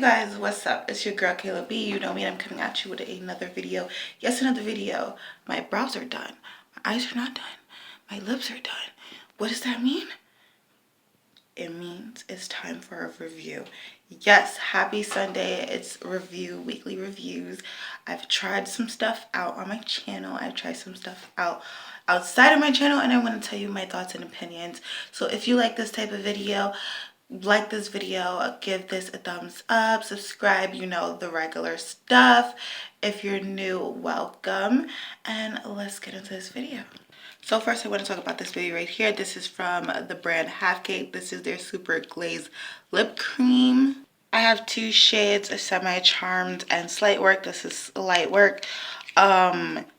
you guys, what's up? It's your girl Kayla B. You know me, and I'm coming at you with another video. Yes, another video. My brows are done. My eyes are not done. My lips are done. What does that mean? It means it's time for a review. Yes, happy Sunday. It's weekly reviews. I've tried some stuff out on my channel. I've tried some stuff out outside of my channel, and I want to tell you my thoughts and opinions. So if you like this type of video, like this video, give this a thumbs up, subscribe, you know, the regular stuff. If you're new, welcome, and let's get into this video. So first I want to talk about this baby right here. This is from the brand Vacay. This is their super glazed lip cream. I have two shades, a semi-charmed and slight work. This is light work.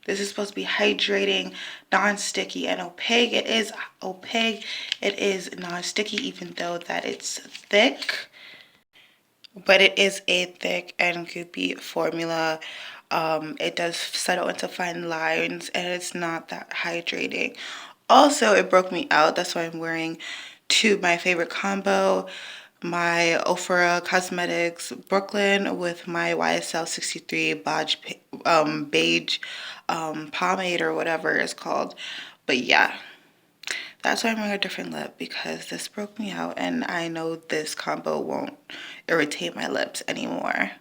This is supposed to be hydrating, non-sticky, and opaque. It is opaque. It is non-sticky, even though that it's thick. But it is a thick and goopy formula. It does settle into fine lines, and it's not that hydrating. Also, it broke me out. That's why I'm wearing my favorite combo. My Ofra Cosmetics Brooklyn with my YSL 63 beige pomade or whatever it's called. But yeah, that's why I'm wearing a different lip, because this broke me out and I know this combo won't irritate my lips anymore.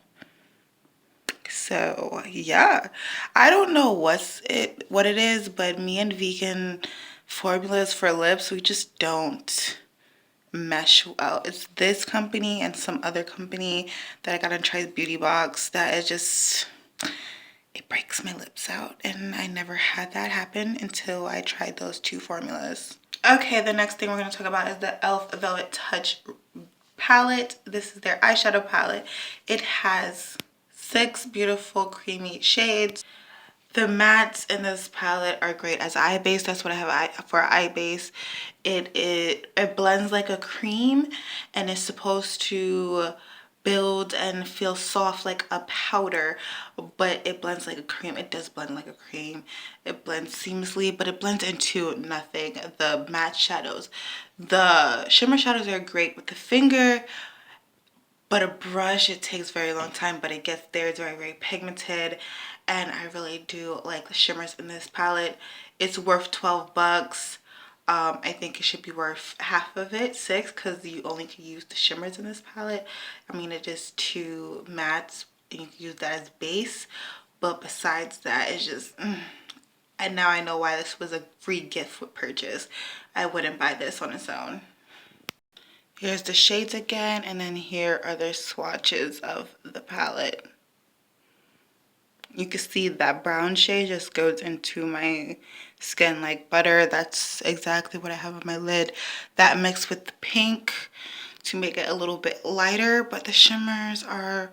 So yeah, I don't know what it is, but me and vegan formulas for lips, we just don't mesh well. It's this company and some other company that I got on Try's Beauty Box that is just, it breaks my lips out, and I never had that happen until I tried those two formulas. Okay, the next thing we're going to talk about is the e.l.f. Velvet Touch palette. This is their eyeshadow palette. It has 6 beautiful creamy shades. The mattes in this palette are great as eye base. That's what I have for eye base. It blends like a cream, and it's supposed to build and feel soft like a powder, but it blends like a cream. It does blend like a cream. It blends seamlessly, but it blends into nothing. The matte shadows, the shimmer shadows are great with the finger, but a brush, it takes a very long time, but it gets there. It's very, very pigmented, and I really do like the shimmers in this palette. It's worth 12 bucks. I think it should be worth half of it, 6, because you only can use the shimmers in this palette. I mean, it is 2 mattes, and you can use that as base, but besides that, it's just, and now I know why this was a free gift with purchase. I wouldn't buy this on its own. Here's the shades again, and then here are the swatches of the palette. You can see that brown shade just goes into my skin like butter. That's exactly what I have on my lid. That mixed with the pink to make it a little bit lighter, but the shimmers are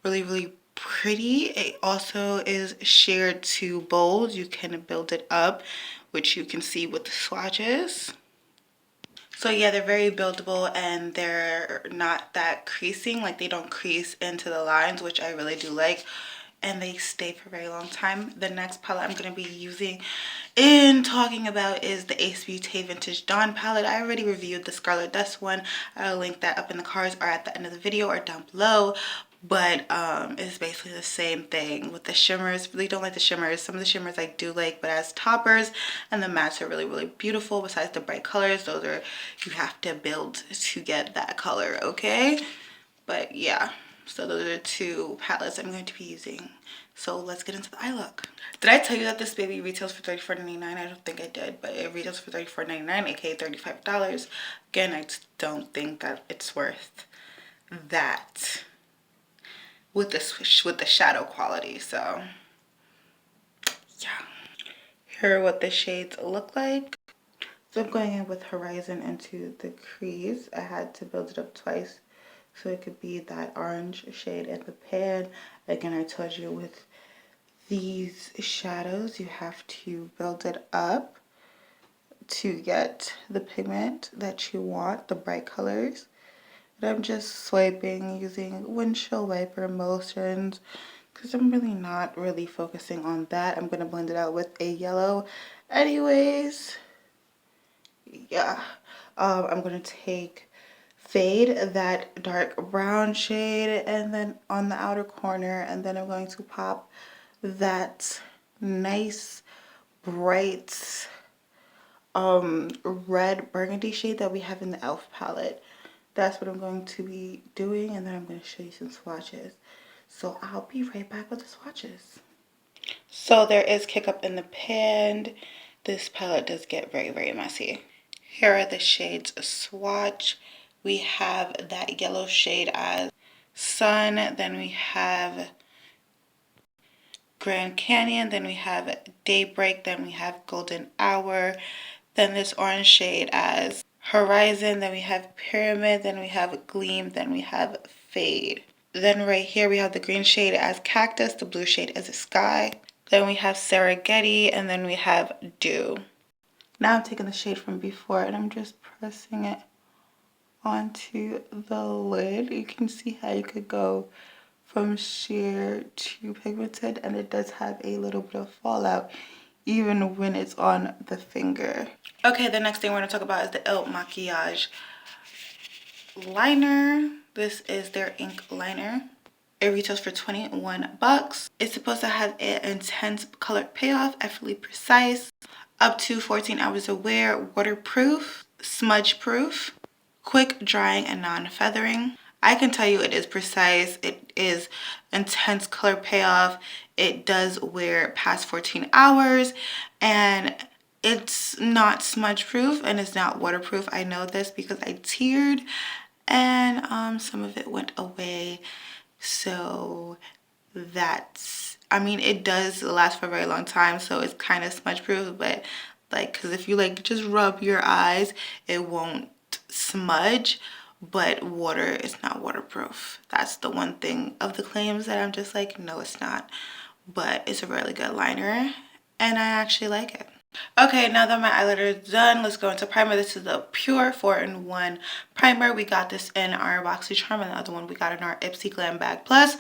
really, really pretty. It also is shared to bold. You can build it up, which you can see with the swatches. So yeah, they're very buildable, and they're not that creasing. Like, they don't crease into the lines, which I really do like, and they stay for a very long time. The next palette I'm going to be using and talking about is the Ace Beauté Vintage Dawn palette. I already reviewed the Scarlet Dust one. I'll link that up in the cards or at the end of the video or down below. But it's basically the same thing with the shimmers. Really don't like the shimmers. Some of the shimmers I do like, but as toppers, and the mattes are really, really beautiful. Besides the bright colors, those are, you have to build to get that color, okay? But yeah, so those are 2 palettes I'm going to be using. So let's get into the eye look. Did I tell you that this baby retails for $34.99? I don't think I did, but it retails for $34.99, aka $35. Again, I just don't think that it's worth that with the shadow quality. So yeah, here are what the shades look like. So I'm going in with Horizon into the crease. I had to build it up twice so it could be that orange shade in the pan. Again, I told you with these shadows you have to build it up to get the pigment that you want, the bright colors. I'm just swiping using windshield wiper motions because I'm really not really focusing on that. I'm going to blend it out with a yellow anyways. Yeah. I'm going to take fade that dark brown shade, and then on the outer corner, and then I'm going to pop that nice bright red burgundy shade that we have in the e.l.f. palette. That's what I'm going to be doing, and then I'm going to show you some swatches. So I'll be right back with the swatches. So there is kick up in the pan. This palette does get very, very messy. Here are the shades swatch. We have that yellow shade as Sun, then we have Grand Canyon, then we have Daybreak, then we have Golden Hour, then this orange shade as Horizon, then we have Pyramid, then we have Gleam, then we have Fade. Then right here we have the green shade as Cactus, the blue shade as Sky, then we have Serengeti, and then we have Dew. Now I'm taking the shade from before and I'm just pressing it onto the lid. You can see how you could go from sheer to pigmented, and it does have a little bit of fallout even when it's on the finger. Okay, the next thing we're going to talk about is the Makiage Liner. This is their ink liner. It retails for 21 bucks. It's supposed to have an intense color payoff, effortlessly precise, up to 14 hours of wear, waterproof, smudge proof, quick drying and non-feathering. I can tell you it is precise. It is intense color payoff. It does wear past 14 hours, and it's not smudge proof and it's not waterproof. I know this because I teared and some of it went away. So that's, I mean, it does last for a very long time, so it's kind of smudge proof, but like, because if you like just rub your eyes, it won't smudge, but water is not waterproof. That's the one thing of the claims that I'm just like, no, it's not. But it's a really good liner and I actually like it. Okay, now that my eyeliner is done, let's go into primer. This is the PUR 4-in-1 primer. We got this in our BoxyCharm, and the other one we got in our Ipsy Glam Bag Plus.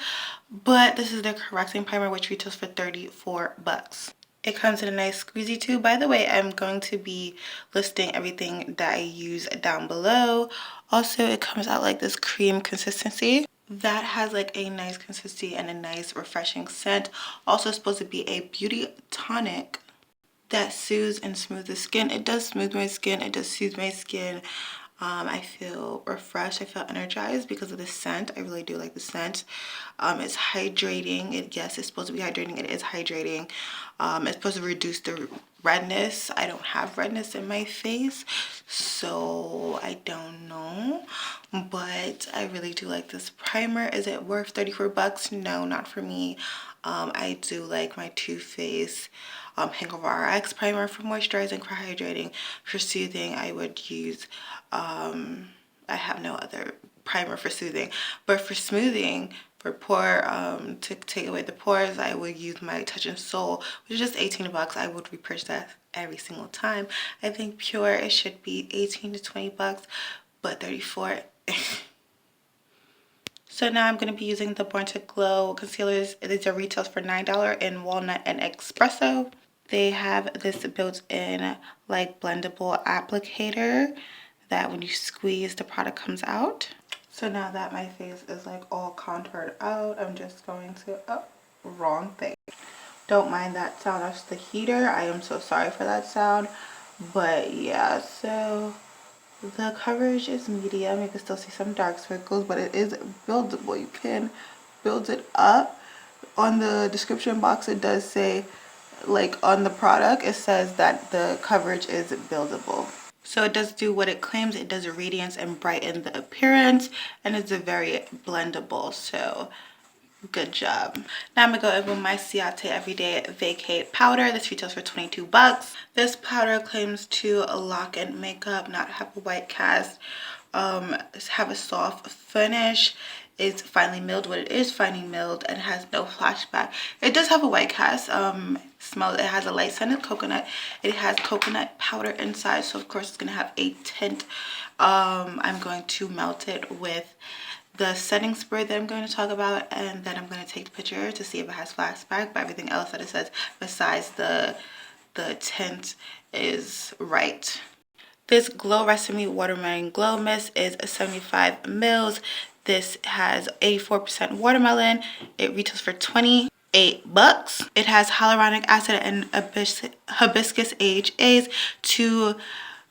But this is the correcting primer, which retails for 34 bucks. It comes in a nice squeezy tube. By the way, I'm going to be listing everything that I use down below. Also, it comes out like this cream consistency. That has like a nice consistency and a nice refreshing scent. Also supposed to be a beauty tonic that soothes and smooths the skin. It does smooth my skin. It does soothe my skin. I feel refreshed. I feel energized because of the scent. I really do like the scent. It's hydrating. Yes, it's supposed to be hydrating. It is hydrating. It's supposed to reduce the redness. I don't have redness in my face, so I don't know. But I really do like this primer. Is it worth 34 bucks? No, not for me. I do like my Too Faced Hangover RX primer for moisturizing, for hydrating. For soothing, I would use, I have no other primer for soothing. But for smoothing, for pore, to take away the pores, I would use my Touch and Soul, which is just 18 bucks. I would repurchase that every single time. I think PUR, it should be 18 to 20 bucks, but 34. So now I'm going to be using the Born to Glow concealers. These are retails for $9 in Walnut and Espresso. They have this built-in like blendable applicator that when you squeeze, the product comes out. So now that my face is like all contoured out, I'm just going to, oh, wrong thing. Don't mind that sound, that's the heater. I am so sorry for that sound. But yeah, so the coverage is medium. You can still see some dark circles, but it is buildable. You can build it up. On the description box, it does say, like on the product, it says that the coverage is buildable. So it does do what it claims. It does radiance and brighten the appearance, and it's a very blendable, so good job. Now I'm gonna go over my Ciate Everyday Vacay powder. This retails for 22 bucks. This powder claims to lock in makeup, not have a white cast, have a soft finish. It's finely milled when it is finely milled, and has no flashback. It does have a white cast. Smell, it has a light scented coconut. It has coconut powder inside, so of course it's gonna have a tint. I'm going to melt it with the setting spray that I'm going to talk about, and then I'm going to take the picture to see if it has flashback. But everything else that it says besides the tint is right. This Glow Recipe Watermelon Glow Mist is 75 mils. This has 84% watermelon. It retails for $28. It has hyaluronic acid and hibiscus AHAs to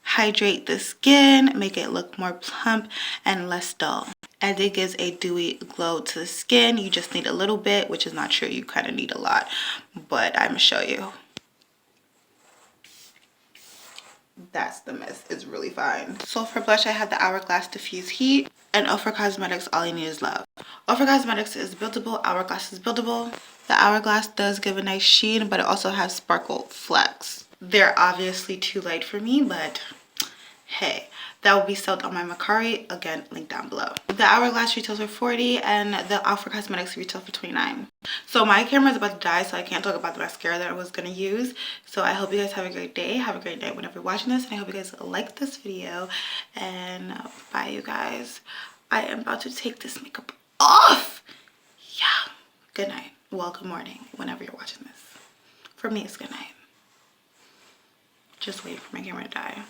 hydrate the skin, make it look more plump and less dull. And it gives a dewy glow to the skin. You just need a little bit, which is not true. You kind of need a lot, but I'm gonna show you. That's the mist. It's really fine. So for blush, I have the Hourglass Diffuse Heat and Ofra Cosmetics All You Need Is Love. Ofra Cosmetics is buildable. Hourglass is buildable. The Hourglass does give a nice sheen, but it also has sparkle flecks. They're obviously too light for me, but hey, that will be sold on my Makiage, again, link down below. The Hourglass retails for $40 and the Ofra Cosmetics retail for $29. So my camera is about to die, so I can't talk about the mascara that I was gonna use. So I hope you guys have a great day. Have a great night whenever you're watching this, and I hope you guys like this video. And bye, you guys. I am about to take this makeup off. Yeah. Good night. Well, good morning whenever you're watching this. For me, it's good night. Just wait for my camera to die.